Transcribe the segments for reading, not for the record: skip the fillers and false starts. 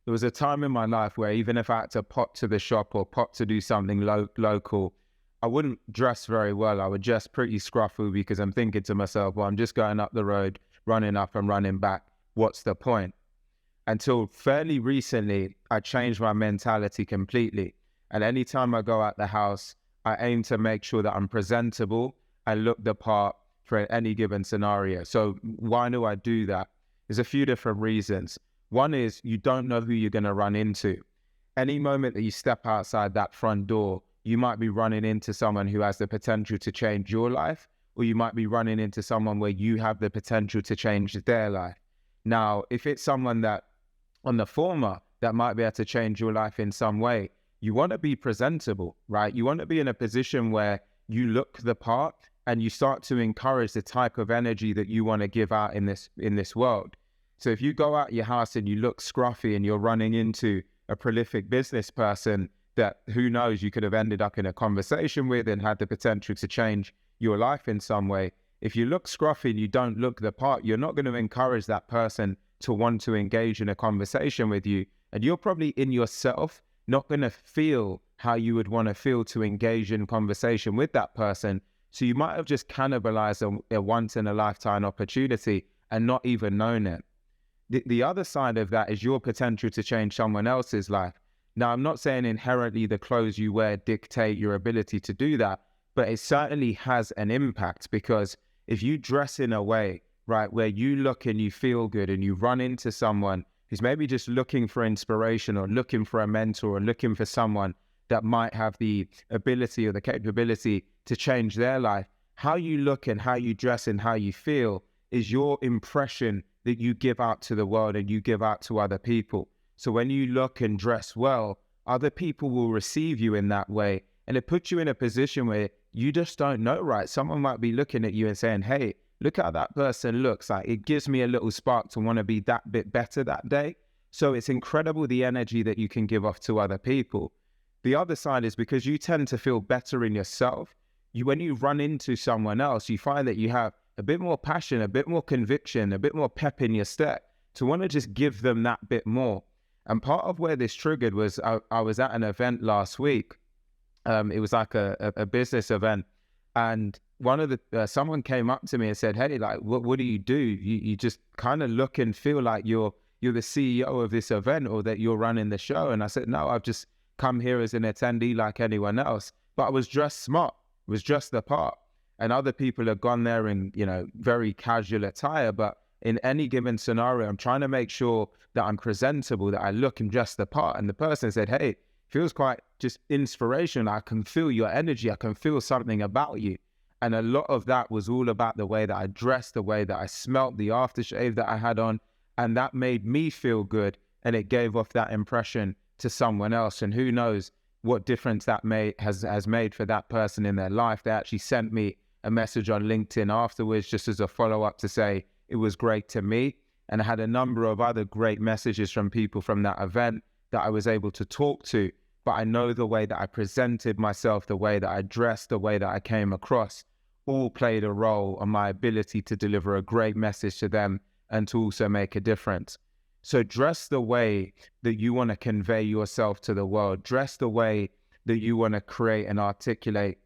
there was a time in my life where even if I had to pop to the shop or pop to do something local, I wouldn't dress very well. I would dress pretty scruffy because I'm thinking to myself, well, I'm just going up the road, running up and running back. What's the point? Until fairly recently, I changed my mentality completely. And anytime I go out the house, I aim to make sure that I'm presentable and look the part for any given scenario. So why do I do that? There's a few different reasons. One is you don't know who you're going to run into. Any moment that you step outside that front door, you might be running into someone who has the potential to change your life, or you might be running into someone where you have the potential to change their life. Now, if it's someone that on the former that might be able to change your life in some way, you want to be presentable, right? You want to be in a position where you look the part and you start to encourage the type of energy that you want to give out in this world. So if you go out your house and you look scruffy and you're running into a prolific business person that, who knows, you could have ended up in a conversation with and had the potential to change your life in some way. If you look scruffy and you don't look the part, you're not going to encourage that person to want to engage in a conversation with you. And you're probably in yourself not going to feel how you would want to feel to engage in conversation with that person. So you might have just cannibalized a once in a lifetime opportunity and not even known it. The other side of that is your potential to change someone else's life. Now, I'm not saying inherently the clothes you wear dictate your ability to do that, but it certainly has an impact, because if you dress in a way, right, where you look and you feel good and you run into someone who's maybe just looking for inspiration or looking for a mentor or looking for someone that might have the ability or the capability to change their life, how you look and how you dress and how you feel is your impression that you give out to the world and you give out to other people. So when you look and dress well, other people will receive you in that way. And it puts you in a position where you just don't know, right? Someone might be looking at you and saying, hey, look how that person looks. Like, it gives me a little spark to want to be that bit better that day. So it's incredible the energy that you can give off to other people. The other side is because you tend to feel better in yourself, when you run into someone else, you find that you have a bit more passion, a bit more conviction, a bit more pep in your step to want to just give them that bit more. And part of where this triggered was I was at an event last week. It was like a business event. And one of the someone came up to me and said, hey, like, what do? You just kind of look and feel like you're the CEO of this event, or that you're running the show. And I said, no, I've just come here as an attendee like anyone else. But I was dressed smart, was dressed the part. And other people have gone there in, very casual attire. But in any given scenario, I'm trying to make sure that I'm presentable, that I look and dress the part. And the person said, hey, feels quite just inspirational. I can feel your energy. I can feel something about you. And a lot of that was all about the way that I dressed, the way that I smelt, the aftershave that I had on. And that made me feel good. And it gave off that impression to someone else. And who knows what difference that has made for that person in their life. They actually sent me a message on LinkedIn afterwards, just as a follow-up, to say it was great to meet. And I had a number of other great messages from people from that event that I was able to talk to. But I know the way that I presented myself, the way that I dressed, the way that I came across, all played a role on my ability to deliver a great message to them and to also make a difference. So dress the way that you want to convey yourself to the world. Dress the way that you want to create and articulate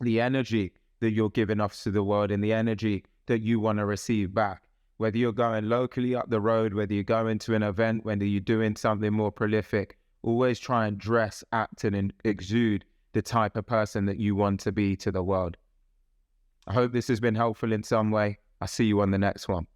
the energy that you're giving off to the world and the energy that you want to receive back. Whether you're going locally up the road, whether you're going to an event, whether you're doing something more prolific, always try and dress, act, and exude the type of person that you want to be to the world. I hope this has been helpful in some way. I'll see you on the next one.